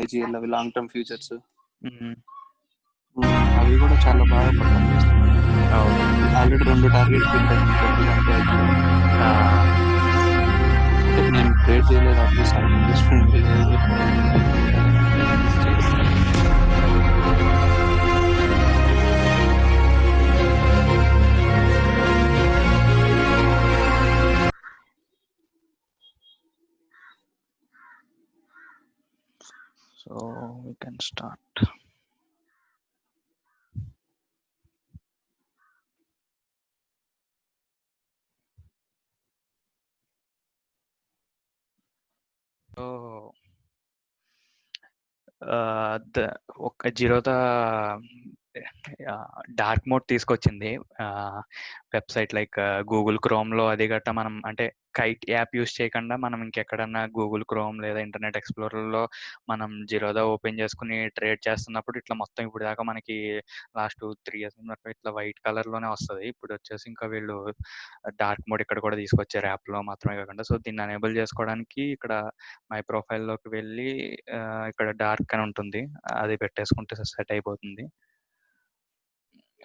IGL అవి long term futures మ్మ్. అవి కూడా చాలా బాగా పర్ఫామ్ చేస్తున్నాయి. అవును. ఆల్రెడీ 2 టార్గెట్ హిట్ అయింది 20 ఐపీఓ. ఆ, అంటే నేను ట్రేడ్ చేయలేదు, ఆబ్వియస్ ఇన్వెస్ట్మెంట్ చేస్తాను. so we can start. So ఒక జిరోదా డార్క్ మోడ్ తీసుకొచ్చింది. వెబ్సైట్ లైక్ గూగుల్ క్రోమ్లో అది గట్టా మనం అంటే కైట్ యాప్ యూస్ చేయకుండా మనం ఇంకెక్కడన్నా గూగుల్ క్రోమ్ లేదా ఇంటర్నెట్ ఎక్స్ప్లోరర్లో మనం జిరోదా ఓపెన్ చేసుకుని ట్రేడ్ చేస్తున్నప్పుడు ఇట్లా మొత్తం ఇప్పుడు దాకా మనకి లాస్ట్ 3 years వరకు ఇట్లా వైట్ కలర్లోనే వస్తుంది. ఇప్పుడు వచ్చేసి ఇంకా వీళ్ళు డార్క్ మోడ్ ఇక్కడ కూడా తీసుకొచ్చారు యాప్లో మాత్రమే కాకుండా. సో దీన్ని ఎనేబుల్ చేసుకోవడానికి ఇక్కడ మై ప్రొఫైల్లోకి వెళ్ళి ఇక్కడ డార్క్ అని ఉంటుంది, అది పెట్టేసుకుంటే సెట్ అయిపోతుంది.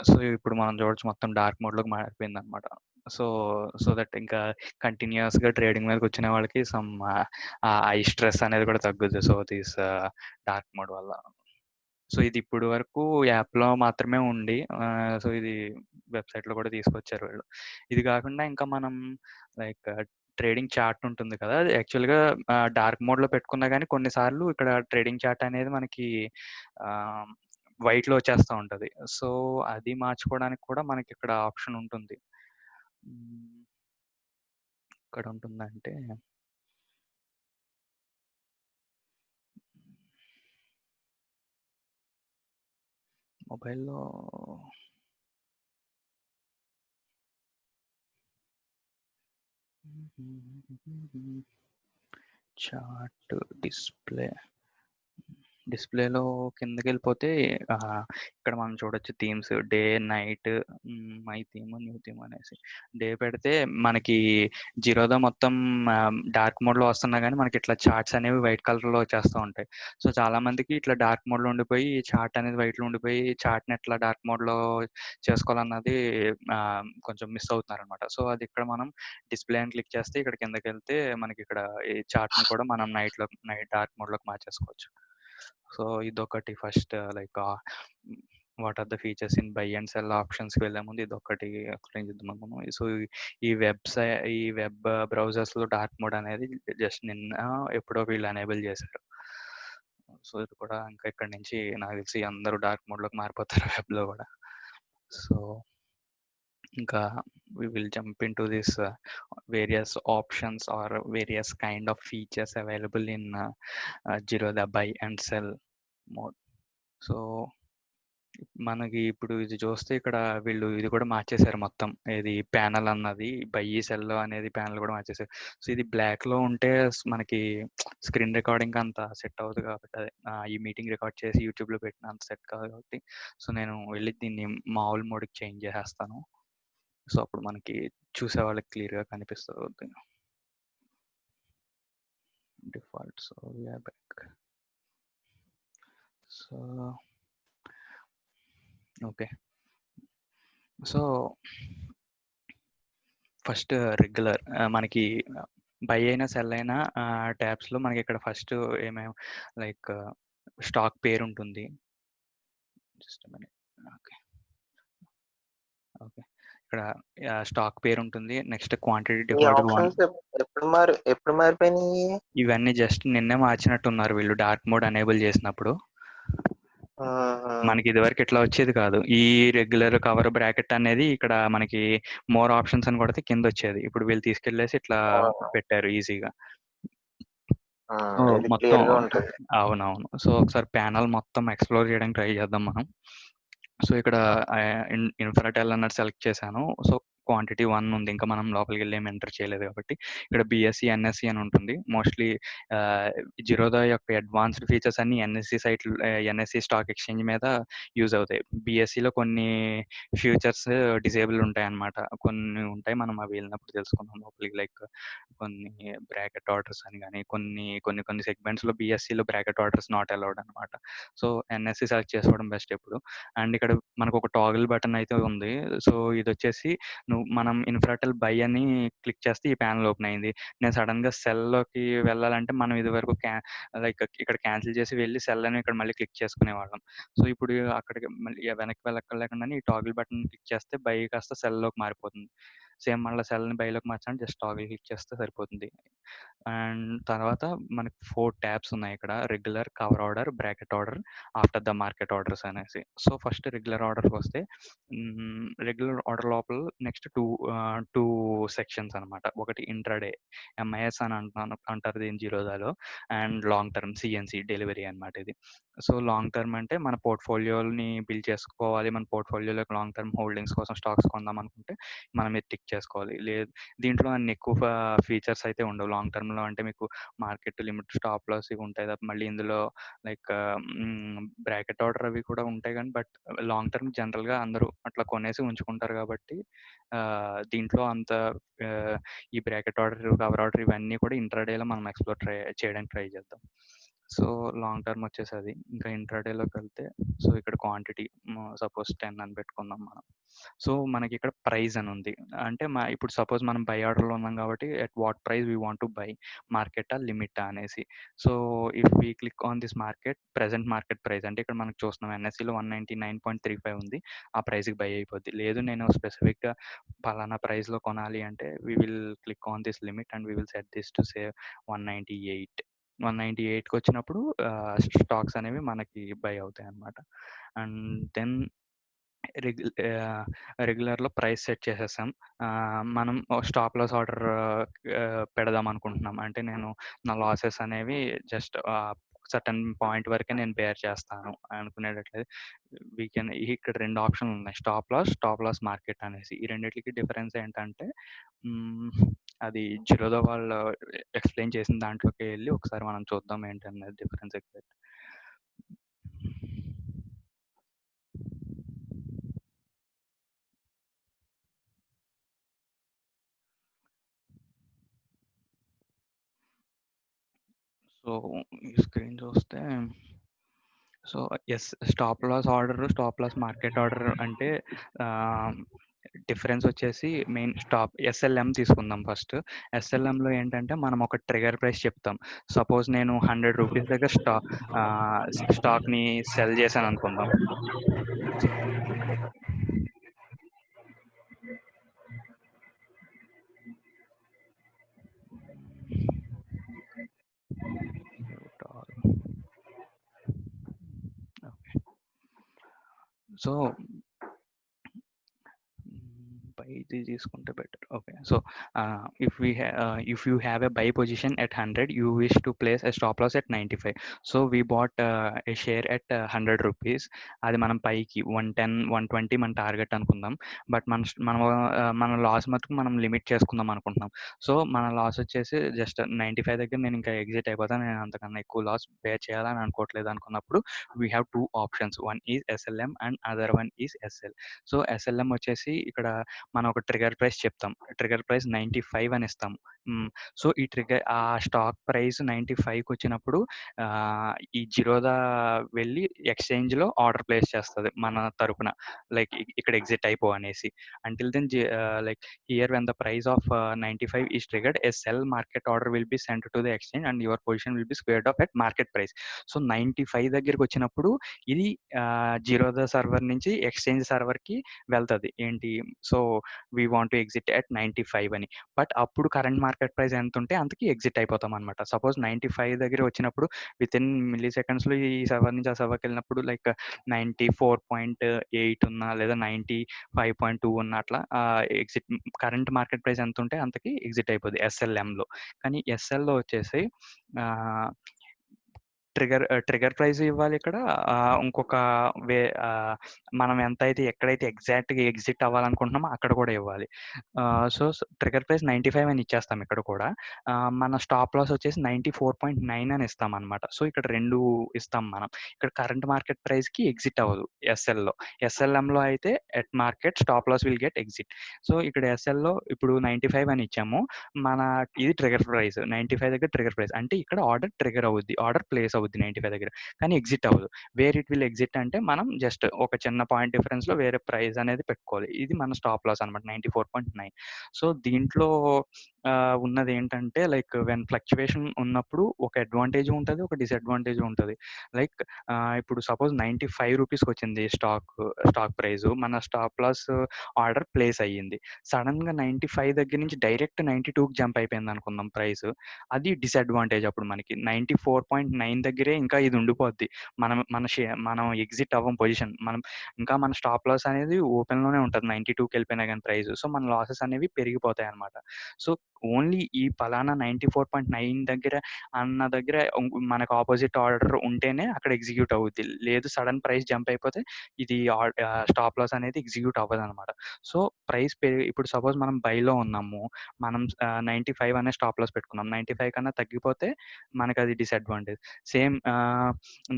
సో ఇప్పుడు మనం చూడొచ్చు మొత్తం డార్క్ మోడ్లోకి మారిపోయింది అనమాట. సో సో దట్ ఇంకా కంటిన్యూస్గా ట్రేడింగ్ మీదకి వచ్చిన వాళ్ళకి సమ్ ఐ స్ట్రెస్ అనేది కూడా తగ్గుద్ది. సో దిస్ డార్క్ మోడ్ వల్ల. సో ఇది ఇప్పుడు వరకు యాప్లో మాత్రమే ఉండి సో ఇది వెబ్సైట్లో కూడా తీసుకొచ్చారు వీళ్ళు. ఇది కాకుండా ఇంకా మనం లైక్ ట్రేడింగ్ చార్ట్ ఉంటుంది కదా, అది యాక్చువల్గా డార్క్ మోడ్లో పెట్టుకున్నా కానీ కొన్నిసార్లు ఇక్కడ ట్రేడింగ్ చార్ట్ అనేది మనకి వైట్లో వచ్చేస్తూ ఉంటుంది. సో అది మార్చుకోవడానికి కూడా మనకి ఇక్కడ ఆప్షన్ ఉంటుంది. ఇక్కడ ఉంటుందంటే మొబైల్లో చార్ట్ డిస్ప్లేలో కిందకి వెళ్ళిపోతే ఇక్కడ మనం చూడొచ్చు themes day night my theme new theme అనేసి. డే పెడితే మనకి జిరోదా మొత్తం డార్క్ మోడ్లో వస్తున్నా కానీ మనకి ఇట్లా చార్ట్స్ అనేవి వైట్ కలర్లో వచ్చేస్తూ ఉంటాయి. సో చాలా మందికి ఇట్లా డార్క్ మోడ్లో ఉండిపోయి చార్ట్ అనేది వైట్లో ఉండిపోయి చార్ట్ని ఎట్లా డార్క్ మోడ్లో చేసుకోవాలన్నది కొంచెం మిస్ అవుతున్నారు అనమాట. సో అది ఇక్కడ మనం డిస్ప్లే అని క్లిక్ చేస్తే ఇక్కడ కిందకి వెళ్తే మనకి ఇక్కడ ఈ చార్ట్ని కూడా మనం నైట్ డార్క్ మోడ్లోకి మార్చేసుకోవచ్చు. సో ఇదొకటి first like what are the features in buy and sell ఆప్షన్స్కి వెళ్ళే ముందు ఇదొకటి ఎక్స్ప్లెయిన్ చేద్దాం మనం. సో ఈ వెబ్ బ్రౌజర్స్లో డార్క్ మోడ్ అనేది జస్ట్ నిన్న ఎప్పుడో వీళ్ళు ఎనేబుల్ చేశారు. సో ఇది కూడా ఇంకా ఇక్కడ నుంచి నాకు తెలిసి అందరూ డార్క్ మోడ్లోకి మారిపోతారు వెబ్లో కూడా. సో ఇంకా we will jump into this various options or various kind of features available in Zerodha buy and sell mode. So మనకి ఇప్పుడు ఇది చూస్తే ఇక్కడ వీళ్ళు ఇది కూడా మార్చేశారు మొత్తం. ఇది ప్యానల్ అన్నది బై సెల్ అనేది ప్యానల్ కూడా మార్చేశారు. సో ఇది బ్లాక్లో ఉంటే మనకి స్క్రీన్ రికార్డింగ్ అంత సెట్ అవ్వదు కాబట్టి అదే ఈ మీటింగ్ రికార్డ్ చేసి యూట్యూబ్లో పెట్టిన అంత సెట్ కాదు కాబట్టి సో నేను వెళ్ళి దీన్ని మామూలు మోడ్కి చేంజ్ చేసేస్తాను. సో అప్పుడు మనకి చూసే వాళ్ళకి క్లియర్గా కనిపిస్తుంది. Default. So we are back. So okay. So first regular మనకి బై అయినా సెల్ అయినా ట్యాబ్స్లో మనకి ఇక్కడ ఫస్ట్ ఏమేమి లైక్ స్టాక్ పేరు ఉంటుంది. Just minute. ఓకే ఓకే ఇక్కడ స్టాక్ పేరు ఉంటుంది. నెక్స్ట్ క్వాంటిటీ డిఫాల్ట్ ఎప్పుడు మారిపోయినాయి ఇవన్నీ జస్ట్ నిన్నే మార్చినట్టున్నారు వీళ్ళు డార్క్ మోడ్ ఎనేబుల్ చేసినప్పుడు. మనకి ఇదివరకు ఇట్లా వచ్చేది కాదు. ఈ రెగ్యులర్ కవర్ బ్రాకెట్ అనేది ఇక్కడ మనకి మోర్ ఆప్షన్స్ అని కొడితే కింద వచ్చేది. ఇప్పుడు వీళ్ళు తీసుకెళ్లేసి ఇట్లా పెట్టారు ఈజీగా మొత్తం. అవునవును. సో ఒకసారి ప్యానల్ మొత్తం ఎక్స్ప్లోర్ చేయడానికి ట్రై చేద్దాం మనం. సో ఇక్కడ ఇన్ఫ్రాటెల్ అన్నట్టు సెలెక్ట్ చేశాను. సో క్వాంటిటీ 1 ఉంది. ఇంకా మనం లోపలికెళ్ళి ఏమి ఎంటర్ చేయలేదు కాబట్టి ఇక్కడ బీఎస్ఈ, ఎన్ఎస్ఈ అని ఉంటుంది. మోస్ట్‌లీ జిరోదా యొక్క అడ్వాన్స్డ్ ఫీచర్స్ అన్నీ ఎన్ఎస్ఈ స్టాక్ ఎక్స్‌చేంజ్ మీద యూజ్ అవుతాయి. బీఎస్ఈలో కొన్ని ఫ్యూచర్స్ డిసేబుల్ ఉంటాయన్నమాట. కొన్ని ఉంటాయి. మనం అవి వెళ్ళినప్పుడు తెలుసుకుందాం లోపలికి. లైక్ కొన్ని బ్రాకెట్ ఆర్డర్స్ అని గాని, కొన్ని సెగ్మెంట్స్‌లో బీఎస్ఈలో బ్రాకెట్ ఆర్డర్స్ నాట్ అలౌడ్ అనమాట. సో, ఎన్ఎస్ఈ సెలెక్ట్ చేసుకోవడం బెస్ట్ ఎప్పుడు. అండ్ ఇక్కడ మనకొక టాగిల్ బటన్ అయితే ఉంది. సో, ఇదొచ్చేసి మనం ఇన్‌ఫ్రాటెల్ బై అని క్లిక్ చేస్తే ఈ ప్యానెల్ ఓపెన్ అయింది. నేను సడెన్‌గా సెల్‌లోకి వెళ్ళాలంటే మనం ఇదివరకు లైక్ ఇక్కడ క్యాన్సిల్ చేసి వెళ్లి సెల్ అని ఇక్కడ మళ్ళీ క్లిక్ చేసుకునేవాళ్ళం. సో, ఇప్పుడు అక్కడికి మళ్ళీ వెనక్కి వెళ్ళక్కర్లేకుండానే ఈ టాగిల్ బటన్ క్లిక్ చేస్తే బై కాస్త సెల్‌లోకి మారిపోతుంది. సేమ్ మళ్ళా సెల్‌ని బైలోకి మార్చాలంటే జస్ట్ టాగిల్ క్లిక్ చేస్తే సరిపోతుంది. అండ్ తర్వాత మనకి 4 ట్యాబ్స్ ఉన్నాయి ఇక్కడ. Regular, cover order, bracket order, after the market orders అనేసి. సో, ఫస్ట్ రెగ్యులర్ ఆర్డర్‌కొస్తే రెగ్యులర్ ఆర్డర్ లోపల నెక్స్ట్ 2 సెక్షన్స్ అనమాట. ఒకటి ఇంట్రాడే ఎంఐఎస్ అని అంటారు దీన్ని జిరోదాలో. And long term CNC delivery అనమాట ఇది. సో, లాంగ్ టర్మ్ అంటే మన పోర్ట్‌ఫోలియోని బిల్డ్ చేసుకోవాలి. మన పోర్ట్‌ఫోలియోలోకి లాంగ్ టర్మ్ హోల్డింగ్స్ కోసం స్టాక్స్ కొందాం అనుకుంటే మనం ఇది టిక్ చేసుకోవాలి. దీంట్లో అన్ని ఎక్కువ ఫీచర్స్ అయితే ఉండవు. లాంగ్ టర్మ్‌లో అంటే మీకు మార్కెట్ లిమిట్, స్టాప్ లాస్ ఇవి ఉంటాయి తప్ప మళ్ళీ ఇందులో లైక్ బ్రాకెట్ ఆర్డర్ అవి కూడా ఉంటాయి గానీ బట్ లాంగ్ టర్మ్ జనరల్‌గా అందరూ అట్లా కొనేసి ఉంచుకుంటారు కాబట్టి దీంట్లో అంత ఈ బ్రాకెట్ ఆర్డర్, కవర్ ఆర్డర్ ఇవన్నీ కూడా ఇంట్రాడేలో మనం ఎక్స్‌ప్లోర్ చేయడానికి ట్రై చేద్దాం. సో, లాంగ్ టర్మ్ వచ్చేసి అది. ఇంకా ఇంట్రాడేలోకి వెళ్తే సో, ఇక్కడ క్వాంటిటీ సపోజ్ 10 అని పెట్టుకుందాం మనం. సో, మనకిక్కడ ప్రైస్ అని ఉంది. అంటే ఇప్పుడు సపోజ్ మనం బై ఆర్డర్‌లో ఉన్నాం కాబట్టి at what price we want to buy, మార్కెటా, లిమిటా అనేసి. So, if we click on this market, present market price అంటే ఇక్కడ మనకు చూస్తున్నాం ఎన్ఎస్ఈలో 199.35 ఉంది. ఆ ప్రైస్‌కి బై అయిపోద్ది. లేదు నేను స్పెసిఫిక్‌గా పలానా ప్రైస్‌లో కొనాలి అంటే we will click on this limit and we will set this to say 198. 198కి వచ్చినప్పుడు స్టాక్స్ అనేవి మనకి బై అవుతాయన్నమాట. అండ్ దెన్ రెగ్యులర్‌లో ప్రైస్ సెట్ చేసేసాం. మనం స్టాప్ లాస్ ఆర్డర్ పెడదాం అనుకుంటున్నాం. అంటే నేను నా లాసెస్ అనేవి జస్ట్ సర్టెన్ పాయింట్ వరకే నేను బేర్ చేస్తాను అనుకునేటట్లయితే ఇక్కడ 2 ఆప్షన్లు ఉన్నాయి. స్టాప్ లాస్ మార్కెట్ అనేసి. ఈ రెండిట్లకి డిఫరెన్స్ ఏంటంటే హ్మ్, అది జిరోదా వాళ్ళు ఎక్స్‌ప్లెయిన్ చేసిన దాంట్లోకి ఎళ్లి ఒకసారి మనం చూద్దాం ఏంటనేది డిఫరెన్స్ ఎగ్జాక్ట్. సో, ఈ స్క్రీన్ చూస్తే so, stop loss order, stop loss market order అంటే డిఫరెన్స్ వచ్చేసి మెయిన్ ఎస్ఎల్ఎం తీసుకుందాం ఫస్ట్. ఎస్ఎల్ఎంలో ఏంటంటే మనం ఒక ట్రిగ్గర్ ప్రైస్ చెప్తాం. సపోజ్ నేను ₹100 దగ్గర స్టాక్‌ని సెల్ చేశాను అనుకుందాం. సో, ఇది తీసుకుంటే better. Okay. So, if you have a buy position at 100, you wish to place a stop loss at 95. So, we bought a share at ₹100. అది మనం పైకి 110, 120 మన టార్గెట్ అనుకుందాం. బట్ మన లాస్ మటుకు మనం లిమిట్ చేసుకుందాం అనుకుంటున్నాం. సో, మన లాస్ వచ్చేసి జస్ట్ 95 దగ్గర నేను ఇంకా ఎగ్జిట్ అయిపోతాను. నేను అంతకన్నా ఎక్కువ లాస్ బేర్ చేయాలని అనుకోవట్లేదు అనుకున్నప్పుడు we have 2 options. One is SLM and other one is SL. So, SLM వచ్చేసి ఇక్కడ మనం ఒక ట్రిగ్గర్ ప్రైస్ చెప్తాం. ట్రిగ్గర్ ప్రైస్ 95 అని ఇస్తాం. సో, ఆ స్టాక్ ప్రైస్ 95కి వచ్చినప్పుడు ఈ జిరోదా వెళ్ళి ఎక్స్‌చేంజ్‌లో ఆర్డర్ ప్లేస్ చేస్తది మన తరపున. లైక్ ఇక్కడ ఎగ్జిట్ అయిపో అనేసి. Until then like here when the price of 95 is triggered, a sell market order will be sent to the exchange and your position will be squared off at market price. So, 95 దగ్గరికి వచ్చినప్పుడు ఇది Zerodha server నుంచి exchange సర్వర్‌కి వెళ్తది. ఏంటి so, we want to exit at 95 అని. But అప్పుడు current market price ఎంతుంటే అంతకి ఎగ్జిట్ అయిపోతామనమాట. సపోజ్ 95 దగ్గర వచ్చినప్పుడు వితిన్ మిల్లీ సెకండ్స్‌లో ఈ సర్వర్ నుంచి ఆ సర్వర్‌కెళ్ళినప్పుడు లైక్ 94.8 ఉన్నా లేదా 95.2 ఉన్న అట్లా ఎగ్జిట్ కరెంట్ మార్కెట్ ప్రైస్ ఎంతుంటే అంతకి ఎగ్జిట్ అయిపోద్ది ఎస్ఎల్ఎంలో. కానీ ఎస్ఎల్‌లో వచ్చేసి ఆహ్ ట్రిగర్ ప్రైస్ ఇవ్వాలి ఇక్కడ. ఇంకొక వే మనం ఎక్కడైతే ఎగ్జాక్ట్‌గా ఎగ్జిట్ అవ్వాలనుకుంటున్నామో అక్కడ కూడా ఇవ్వాలి. సో, ట్రిగర్ ప్రైస్ 95 అని ఇచ్చేస్తాం ఇక్కడ కూడా. మన స్టాప్ లాస్ వచ్చేసి 94.9 అని ఇస్తామనమాట. సో, ఇక్కడ 2 ఇస్తాం మనం. ఇక్కడ కరెంట్ మార్కెట్ ప్రైస్‌కి ఎగ్జిట్ అవ్వదు ఎస్ఎల్‌లో. ఎస్ఎల్ఎంలో అయితే at market stop loss will get exit. So, ఇక్కడ ఎస్ఎల్‌లో ఇప్పుడు 95 అని ఇచ్చాము. మన ఇది ట్రిగర్ ప్రైస్. 95 దగ్గర ట్రిగర్ ప్రైస్. అంటే ఇక్కడ ఆర్డర్ ట్రిగర్ అవుద్ది. ఆర్డర్ ప్లేస్ అవుద్ది 95 దగ్గర. కానీ ఎగ్జిట్ అవ్వదు. వేర్ ఇట్ విల్ ఎగ్జిట్ అంటే మనం జస్ట్ ఒక చిన్న పాయింట్ డిఫరెన్స్‌లో వేరే ప్రైస్ అనేది పెట్టుకోవాలి. ఇది మన స్టాప్ లాస్ అనమాట 94.9. సో, దీంట్లో ఉన్నదేంటంటే లైక్ వెన్ ఫ్లక్చుయేషన్ ఉన్నప్పుడు ఒక అడ్వాంటేజ్ ఉంటది. ఒక డిసడ్వాంటేజ్ ఉంటది. లైక్ ఇప్పుడు సపోజ్ 95 రూపీస్‌కొచ్చింది స్టాక్ ప్రైసు. మన స్టాప్ లాస్ ఆర్డర్ ప్లేస్ అయ్యింది. సడెన్‌గా 95 దగ్గర నుంచి డైరెక్ట్ 92కి జంప్ అయిపోయిందనుకుందాం ప్రైసు. అది డిసడ్వాంటేజ్ అప్పుడు మనకి. 94.9 దగ్గరే ఇంకా ఇది ఉండిపోద్ది. మనం ఎగ్జిట్ అవ్వం పొజిషన్. ఇంకా మన స్టాప్ లాస్ అనేది ఓపెన్‌లోనే ఉంటది 92కెళ్ళిపోయినా గాని ప్రైసు. సో, మన లాసెస్ అనేవి పెరిగిపోతాయన్నమాట. సో, ఓన్లీ ఈ పలానా 94.9 దగ్గర మనకు అపోజిట్ ఆర్డర్ ఉంటేనే అక్కడ ఎగ్జిక్యూట్ అవుద్ది. లేదు సడెన్ ప్రైస్ జంప్ అయిపోతే ఇది స్టాప్ లాస్ అనేది ఎగ్జిక్యూట్ అవ్వదనమాట. సో, ఇప్పుడు సపోజ్ మనం బైలో ఉన్నాము. మనం 95 అనే స్టాప్ లాస్ పెట్టుకున్నాం. 95 కన్నా తగ్గిపోతే మనకది డిసడ్వాంటేజ్. సేమ్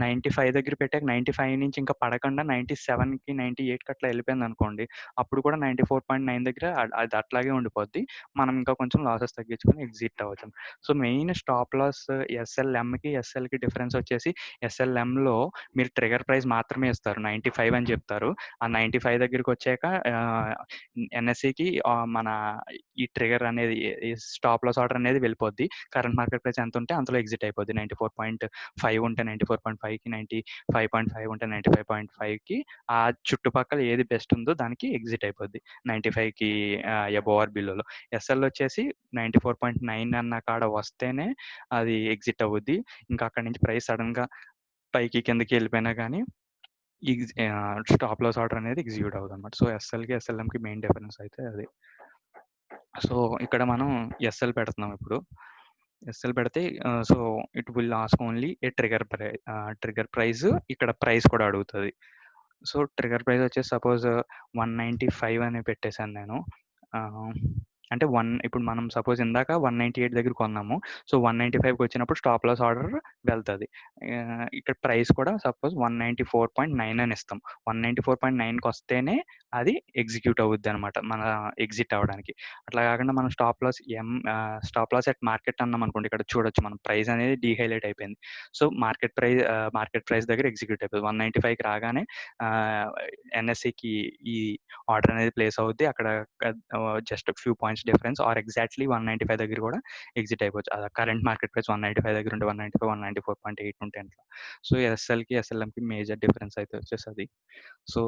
95 దగ్గర పెట్టాక 95 నుంచి ఇంకా పడకుండా 97కి, 98కి అట్లా ఎళ్ళిపోయిందనుకోండి. అప్పుడు కూడా 94.9 దగ్గర అది అట్లాగే ఉండిపోద్ది. మనం ఇంకా కొంచెం లాసెస్ తగ్గించుకొని ఎగ్జిట్ అవ్వచ్చు. సో, మెయిన్ స్టాప్ లాస్ ఎస్ఎల్‌కి డిఫరెన్స్ వచ్చేసి ఎస్ఎల్ఎంలో మీరు ట్రిగర్ ప్రైస్ మాత్రమే ఇస్తారు. 95 అని చెప్తారు. ఆ 95 దగ్గరికొచ్చాక ఎన్ఎస్ఈకి మన ఈ ట్రిగర్ అనేది ఈ స్టాప్ లాస్ ఆర్డర్ అనేది వెళ్ళిపోద్ది. కరెంట్ మార్కెట్ ప్రైస్ ఎంత ఉంటే అంతలో ఎగ్జిట్ అయిపోద్ది. 94.5 ఉంటే 94.5కి, 95.5 ఉంటే 95.5కి ఆ చుట్టుపక్కల ఏది బెస్ట్ ఉందో దానికి ఎగ్జిట్ అయిపోద్ది. 95కి అబోవ్ ఆర్ బిలోలో. ఎస్ఎల్ వచ్చేసి 94.9 అన్న కాడ వస్తేనే అది ఎగ్జిట్ అవుద్ది. ఇంకా అక్కడి నుంచి ప్రైస్ సడెన్‌గా పైకి, కిందకి ఎళ్ళిపోయినా గానీ స్టాప్ లాస్ ఆర్డర్ అనేది ఎగ్జిక్యూట్ అవ్వదనమాట. సో, ఎస్ఎల్‌కి, ఎస్ఎల్ఎంకి మెయిన్ డిఫరెన్స్ అయితే అది. సో, ఇక్కడ మనం ఎస్ఎల్ పెడుతున్నాం ఇప్పుడు. ఎస్ఎల్ పెడితే so, it will ask only A trigger price. ఇక్కడ ప్రైస్ కూడా అడుగుతది. సో, ట్రిగర్ ప్రైస్ వచ్చేసి సపోజ్ 195 అని పెట్టేసాను నేను. అంటే ఇప్పుడు మనం సపోజ్ ఇందాక 198 దగ్గర కొన్నాము. సో, 195కి వచ్చినప్పుడు స్టాప్ లాస్ ఆర్డర్ వెళ్తది. ఇక్కడ ప్రైస్ కూడా సపోజ్ 194.9 అని ఇస్తాం. 194.9కి వస్తేనే అది ఎగ్జిక్యూట్ అవుద్దనమాట. మన ఎగ్జిట్ అవ్వడానికి. అట్లా కాకుండా మనం స్టాప్ లాస్ ఎట్ మార్కెట్ అన్నామనుకోండి. ఇక్కడ చూడొచ్చు మనం ప్రైస్ అనేది డీహైలైట్ అయిపోయింది. సో, మార్కెట్ ప్రైస్ దగ్గర ఎగ్జిక్యూట్ అయిపోయింది. 195కి రాగానే ఎన్ఎస్ఈకి ఈ ఆర్డర్ అనేది ప్లేస్ అవుద్ది. అక్కడ just few points difference or exactly 195 దగ్గర కూడా ఎగ్జిట్ అయిపోవచ్చు. కరెంట్ మార్కెట్ ప్రైస్ 195 దగ్గర ఉంటే 195, 194.8 ఉంటే అట్లా. సో, ఎస్ఎల్‌కి, ఎస్ఎల్ఎంకి మేజర్ డిఫరెన్స్ అయితే వచ్చేసి అది. సో,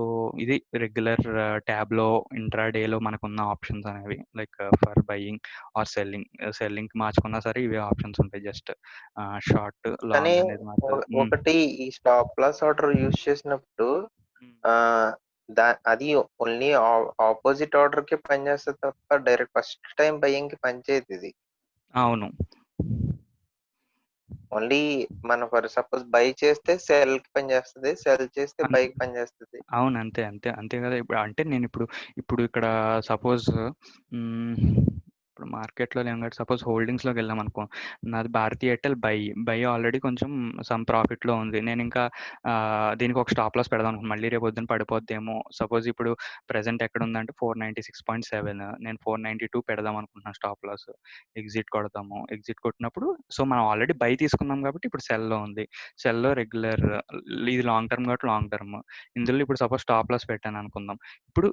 ఇది రెగ్యులర్ ట్యాబ్‌లో ఇంట్రాడేలో మనకున్న ఆప్షన్స్ అనేవి లైక్ ఫర్ బయింగ్ ఆర్ సెల్లింగ్‌కి మార్చుకున్నా సరే ఇవే ఆప్షన్స్ ఉంటాయి. జస్ట్ షార్ట్, కానీ లాంగ్ అనేది మారుతది. ఒకటి ఈ స్టాప్ లాస్ ఆర్డర్ యూజ్ చేసినప్పుడు అది ఓన్లీ ఆపోజిట్ ఆర్డర్ కి పనిచేస్తుంది తప్ప డైరెక్ట్ ఫస్ట్ టైం బయింగ్ కి పనిచేయదు ఇది. అవును. ఓన్లీ మనం ఫర్ సపోజ్ బై చేస్తే సెల్ కి పనిచేస్తది. సెల్ చేస్తే బై కి పనిచేస్తది. అవును. అంతే కదా! ఇప్పుడు ఇక్కడ సపోజ్ ఇప్పుడు మార్కెట్‌లో లేము కాబట్టి సపోజ్ హోల్డింగ్స్‌లోకి వెళ్ళామనుకో. నాది భారతీ ఎయిర్టెల్ బై ఆల్రెడీ కొంచెం సమ్ ప్రాఫిట్‌లో ఉంది. నేనింకా దీనికి ఒక స్టాప్ లాస్ పెడదాం అనుకున్నాను. మళ్ళీ రేపు పొద్దున పడిపోద్దేమో. సపోజ్ ఇప్పుడు ప్రెజెంట్ ఎక్కడుందంటే 496.7 నేను 492 పెడదాం అనుకుంటున్నాను స్టాప్ లాస్. ఎగ్జిట్ కొడదాము. ఎగ్జిట్ కొట్టినప్పుడు సో, మనం ఆల్రెడీ బై తీసుకున్నాం కాబట్టి ఇప్పుడు సెల్‌లో ఉంది. సెల్‌లో రెగ్యులర్ ఇది లాంగ్ టర్మ్ కాబట్టి లాంగ్ టర్మ్. ఇందులో ఇప్పుడు సపోజ్ స్టాప్ లాస్ పెట్టాననుకుందాం. ఇప్పుడు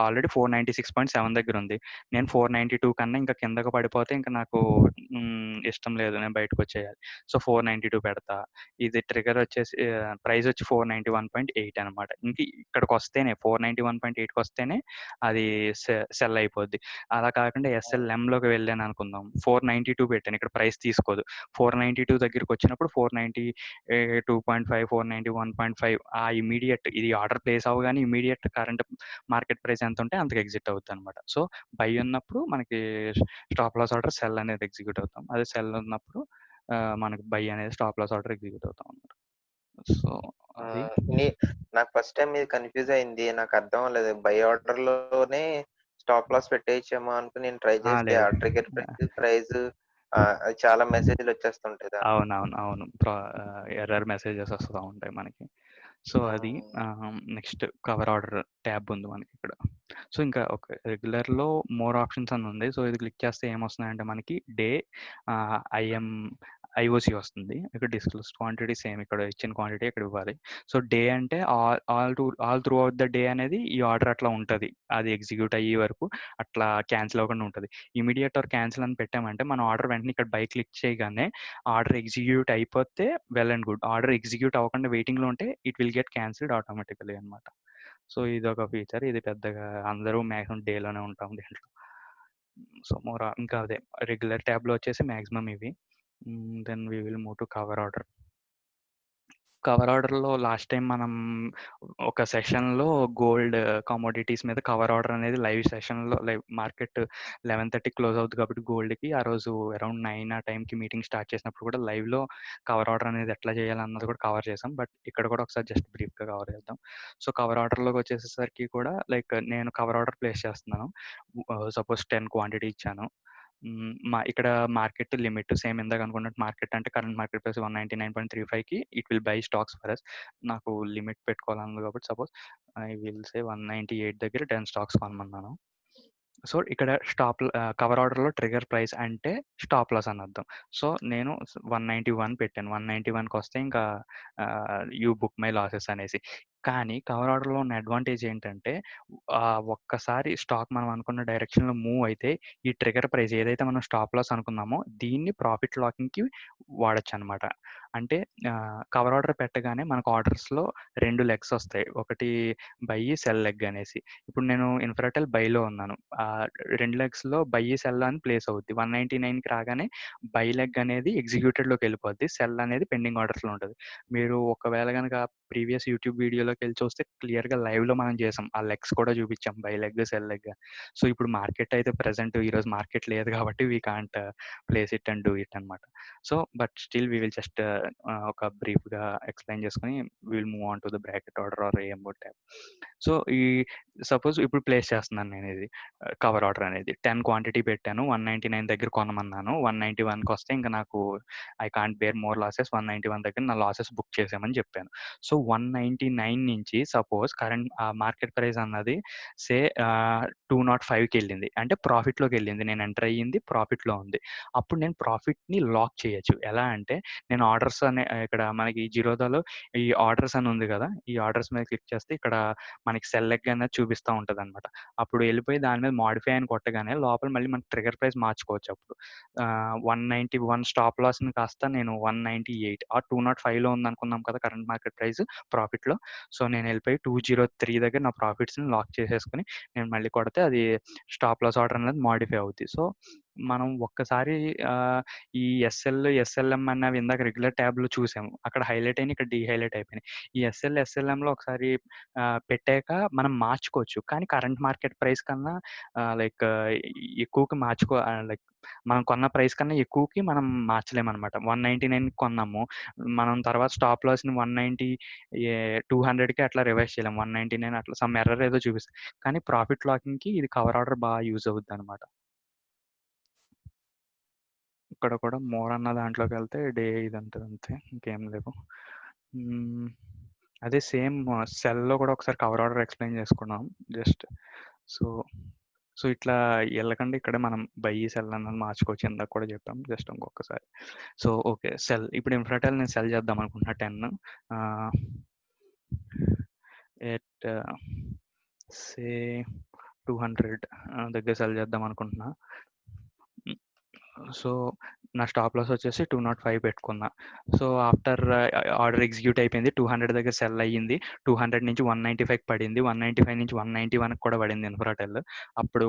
ఆల్రెడీ 496.7 దగ్గరుంది. నేను 492 కన్నా ఇంకా కిందకి పడిపోతే ఇంక నాకు ఇష్టం లేదు. నేను బయటకొచ్చేయాలి. సో, 492 పెడతా. ఇది ట్రిగర్ వచ్చేసి ప్రైస్ వచ్చి 491.8 అనమాట. ఇక్కడికొస్తేనే 491.8కి వస్తేనే అది సెల్ అయిపోద్ది. అలా కాకుండా ఎస్ఎల్ఎంలోకి వెళ్ళాననుకుందాం. 492 పెట్టాను. ఇక్కడ ప్రైస్ తీసుకోదు. 492 దగ్గరికొచ్చినప్పుడు 492.5, 491.5 ఇది ఆర్డర్ ప్లేస్ అవ్వగానే ఇమ్మీడియేట్ కరెంట్ మార్కెట్ ప్రైస్ ఎంతుంటే అంతకు ఎగ్జిట్ అవుద్దనమాట. సో, బై ఉన్నప్పుడు మనకి స్టాప్ లాస్ ఆర్డర్ సెల్ అనేది ఎగ్జిక్యూట్ అవుతాం. అదే సెల్ ఉన్నప్పుడు మనకి బై అనేది స్టాప్ లాస్ ఆర్డర్ ఎగ్జిక్యూట్ అవుతాం అన్నమాట. సో అది నాకు ఫస్ట్ టైం ఇది కన్‌ఫ్యూజ్ అయింది. నాకు అర్థం అవ్వలేదు. బై ఆర్డర్‌లోనే స్టాప్ లాస్ పెట్టేయచ్చేమో అనుకుని నేను ట్రై చేస్తే ఆ లేదు. ట్రిగ్గర్ ప్రైస్ అది చాలా మెసేజ్‌లు వచ్చేస్తుంటాయి దాంట్లో. అవును. ఎర్రర్ మెసేజెస్ వస్తా ఉంటాయి మనకి. సో అది నెక్స్ట్ కవర్ ఆర్డర్ ట్యాబ్ ఉంది మనకి ఇక్కడ. సో ఇంకా ఒక రెగ్యులర్‌లో మోర్ ఆప్షన్స్ అని ఉంది. సో ఇది క్లిక్ చేస్తే ఏమొస్తున్నాయంటే మనకి డే ఐఎం ఐఓసీ వస్తుంది. ఇక్కడ డిస్క్లోజ్ క్వాంటిటీ సేమ్ ఇక్కడ ఇచ్చిన క్వాంటిటీ ఇక్కడ ఇవ్వాలి. సో డే అంటే all through out the day అనేది ఈ ఆర్డర్ అట్లా ఉంటది. అది ఎగ్జిక్యూట్ అయ్యే వరకు అట్లా క్యాన్సిల్ అవ్వకుండా ఉంటది. ఇమ్మీడియేట్ ఆర్ క్యాన్సిల్ అని పెట్టామంటే మన ఆర్డర్ వెంటనే ఇక్కడ బై క్లిక్ చేయగానే ఆర్డర్ ఎగ్జిక్యూట్ అయిపోతే well and good. Order execute అవ్వకుండా వెయిటింగ్‌లో ఉంటే it will get cancelled automatically అన్నమాట. సో ఇదొక ఫీచర్. ఇది పెద్దగా అందరూ మాక్సిమం డేలోనే ఉంటాం దీంట్లో. సో ఇంకా అదే రెగ్యులర్ ట్యాబ్‌లో వచ్చేసి మాక్సిమం ఇవి. Then we will move to cover order. Cover ఆర్డర్‌లో లాస్ట్ టైం మనం ఒక సెషన్‌లో గోల్డ్ కమోడిటీస్ మీద కవర్ ఆర్డర్ అనేది లైవ్ సెషన్‌లో మార్కెట్ 11:30 క్లోజ్ అవుద్ది కాబట్టి గోల్డ్‌కి ఆ రోజు అరౌండ్ 9 ఆ టైంకి మీటింగ్ స్టార్ట్ చేసినప్పుడు కూడా లైవ్‌లో కవర్ ఆర్డర్ అనేది ఎట్లా చేయాలన్నది కూడా కవర్ చేసాం. బట్ ఇక్కడ కూడా ఒకసారి జస్ట్ బ్రీఫ్‌గా కవర్ చేద్దాం. సో కవర్ ఆర్డర్‌లోకి వచ్చేసేసరికి కూడా నేను కవర్ ఆర్డర్ ప్లేస్ చేస్తున్నాను. సపోజ్ 10 క్వాంటిటీ ఇచ్చాను. ఇక్కడ మార్కెట్ లిమిట్ సేమ్ ఇందాక అనుకున్నట్టు మార్కెట్ అంటే కరెంట్ మార్కెట్ ప్రైస్ 199.35కి it will buy stocks for us. నాకు లిమిట్ పెట్టుకోవాలన్నది కాబట్టి సపోజ్ ఐ విల్ సే 198 దగ్గర 10 స్టాక్స్ కొనమన్నాను. సో ఇక్కడ కవర్ ఆర్డర్‌లో ట్రిగ్గర్ ప్రైస్ అంటే స్టాప్ లాస్ అని అర్థం. సో నేను 191 పెట్టాను. 191కి వస్తే ఇంకా యూ బుక్ మై లాసెస్ అనేసి. కానీ కవర్ ఆర్డర్‌లో ఉన్న అడ్వాంటేజ్ ఏంటంటే ఒక్కసారి స్టాక్ మనం అనుకున్న డైరెక్షన్‌లో మూవ్ అయితే ఈ ట్రిగ్గర్ ప్రైస్ ఏదైతే మనం స్టాప్ లాస్ అనుకున్నామో దీన్ని ప్రాఫిట్ లాకింగ్‌కి వాడొచ్చనమాట. అంటే కవర్ ఆర్డర్ పెట్టగానే మనకు ఆర్డర్స్‌లో 2 లెగ్స్ వస్తాయి. ఒకటి బై, సెల్ లెగ్ అనేసి. ఇప్పుడు నేను ఇన్‌ఫ్రాటెల్ బైలో ఉన్నాను. 2 లెగ్స్‌లో బై, సెల్ అని ప్లేస్ అవుద్ది. 199కి రాగానే బై లెగ్ అనేది ఎగ్జిక్యూటెడ్‌లోకి వెళ్ళిపోద్ది. సెల్ అనేది పెండింగ్ ఆర్డర్స్‌లో ఉంటది. మీరు ఒకవేళ గనక ప్రీవియస్ యూట్యూబ్ వీడియోలోకెళ్ళి చూస్తే క్లియర్‌గా లైవ్‌లో మనం చేసాం. ఆ లెగ్స్ కూడా చూపించాం. Buy leg, sell leg. So ఇప్పుడు మార్కెట్ అయితే ప్రెజెంట్ ఈరోజు మార్కెట్ లేదు కాబట్టి we can't place it and do it అనమాట. So but still we will just ఒక బ్రీఫ్‌గా ఎక్స్‌ప్లెయిన్ చేసుకొని we will move on to the bracket order or AMO tab. So suppose ఇప్పుడు ప్లేస్ చేస్తున్నాను నేనిది కవర్ ఆర్డర్ అనేది. 10 క్వాంటిటీ పెట్టాను. 199 దగ్గర కొనమన్నాను. 191కి వస్తే ఇంక నాకు I can't bear more losses. 191 దగ్గర నా లాసెస్ బుక్ చేసేయమని చెప్పాను. సో 199 నుంచి సపోజ్ కరెంట్ మార్కెట్ ప్రైస్ అన్నది సే 205కెళ్ళింది. అంటే ప్రాఫిట్‌లోకెళ్ళింది. నేను ఎంటర్ అయ్యింది ప్రాఫిట్‌లో ఉంది. అప్పుడు నేను ప్రాఫిట్‌ని లాక్ చేయొచ్చు. ఎలా అంటే నేను ఆర్డర్స్ ఇక్కడ మనకి జిరోదాలో ఈ ఆర్డర్స్ అని ఉంది గదా! ఈ ఆర్డర్స్ మీద క్లిక్ చేస్తే ఇక్కడ మనకి సెల్ లెగ్ అనేది చూపిస్తా ఉంటదనమాట. అప్పుడు వెళ్ళిపోయి దాని మీద మోడిఫై అని కొట్టగానే లోపల మళ్ళీ మన ట్రిగ్గర్ ప్రైస్ మార్చుకోవచ్చు అప్పుడు. 191 స్టాప్ లాస్‌ని కాస్త నేను 198 ఆర్ 205లో ఉందనుకున్నాం కదా! కరెంట్ మార్కెట్ ప్రైస్ ప్రాఫిట్‌లో. సో నేను వెళ్ళిపోయి 203 దగ్గర నా ప్రాఫిట్స్‌ని లాక్ చేసేసుకొని నేను మళ్ళీ కొడితే అది స్టాప్ లాస్ ఆర్డర్ అనేది మోడిఫై అవుద్ది. సో మనం ఒక్కసారి ఈ ఎస్ఎల్ఎం అన్నవి ఇందాక రెగ్యులర్ ట్యాబ్‌లో చూసాము. అక్కడ హైలైట్ అయినాయి. ఇక్కడ డీహైలైట్ అయిపోయినాయి. ఈ ఎస్ఎల్ఎంలో ఒకసారి పెట్టాక మనం మార్చుకోవచ్చు. కానీ కరెంట్ మార్కెట్ ప్రైస్ కన్నా లైక్ ఎక్కువకి లైక్ మనం కొన్న ప్రైస్ కన్నా ఎక్కువకి మనం మార్చలేమనమాట. 199కి కొన్నాము. మనం తర్వాత స్టాప్ లాస్‌ని 190 200కి అట్లా రివైజ్ చేయలేం. 199 అట్లా సమ్ ఎర్రర్ ఏదో చూపిస్తది. కానీ ప్రాఫిట్ లాకింగ్‌కి ఇది కవర్ ఆర్డర్ యూజ్ అవుద్దనమాట. ఇక్కడ కూడా మోర్ అన్న దాంట్లోకెళ్తే డే ఇదంతా అంతే. ఇంకేం లేవు. అదే సేమ్ సెల్‌లో కూడా ఒకసారి కవర్ ఆర్డర్ ఎక్స్‌ప్లెయిన్ చేసుకున్నాం జస్ట్. సో, సో ఇట్లా ఎళ్ళకండి ఇక్కడే మనం బై, సెల్ అన్నది మార్చుకోవచ్చు. ఇందాక కూడా చెప్పాం. జస్ట్ ఇంకొకసారి. So okay. సెల్ ఇప్పుడు ఇన్‌ఫ్రాటెల్ నేను సెల్ చేద్దాం అనుకుంటున్నా 10 ఎట్ సే 200 దగ్గర సెల్ చేద్దాం అనుకుంటున్నా. సో నా స్టాప్ లాస్ వచ్చేసి 205 పెట్టుకున్నా. సో ఆఫ్టర్ ఆర్డర్ ఎగ్జిక్యూట్ అయిపోయింది. 200 దగ్గర సెల్ అయ్యింది. 200 నుంచి 195కి పడింది. 195 నుంచి 191కి కూడా పడింది ఇన్‌ఫ్రాటెల్. అప్పుడు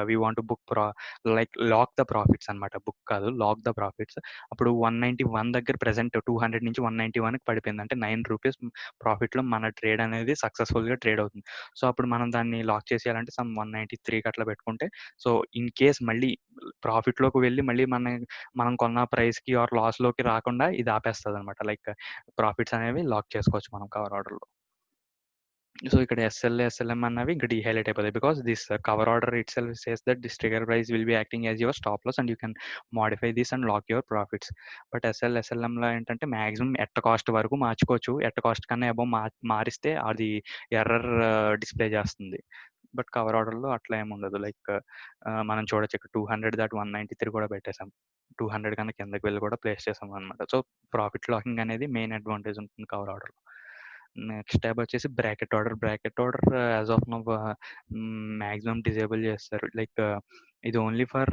we want to book lock the profits అనమాట. బుక్ కాదు లాక్ ద ప్రాఫిట్స్. అప్పుడు 191 దగ్గర ప్రెజెంట్ 200 నుంచి 191కి పడిపోయింది. అంటే ₹9 ప్రాఫిట్‌లో మన ట్రేడ్ అనేది సక్సెస్‌ఫుల్‌గా ట్రేడ్ అవుతుంది. సో అప్పుడు మనం దాన్ని లాక్ చేసేయాలంటే సమ్ 193కి అట్లా పెట్టుకుంటే సో ఇన్ కేస్ మళ్ళీ ప్రాఫిట్‌లోకి వెళ్ళి మళ్ళీ మనం కొన్న ప్రైస్‌కి ఆర్ లాస్‌లోకి రాకుండా ఇది ఆపేస్తదనమాట. లైక్ ప్రాఫిట్స్ అనేవి లాక్ చేసుకోవచ్చు మనం కవర్ ఆర్డర్‌లో. సో, ఇక్కడ ఎస్ఎల్, ఎస్ఎల్ఎం అన్నవి ఇంక డీహైలైట్ అయిపోతాయి. Because this cover order itself says that this trigger price will be acting as your stop loss and you can modify this and lock your profits. But SL, ఎస్ఎల్ఎంలో ఏంటంటే maximum at cost వరకు మార్చుకోవచ్చు. At cost కన్నా above మారిస్తే అది error display చేస్తుంది. But cover ఆర్డర్‌లో అట్లా ఏముండదు. లైక్ మనం చూడొచ్చు ఇక్కడ 200 దాటి 193 కూడా పెట్టేసాం. 200 కన్నా కిందకి వెళ్లి కూడా ప్లేస్ చేసామనమాట. సో, ప్రాఫిట్ లాకింగ్ అనేది మెయిన్ అడ్వాంటేజ్ ఉంటుంది కవర్ ఆర్డర్‌లో. నెక్స్ట్ ట్యాబ్ వచ్చేసి bracket order. Bracket order as of now maximum disable చేస్తారు. లైక్ ఇది ఓన్లీ ఫర్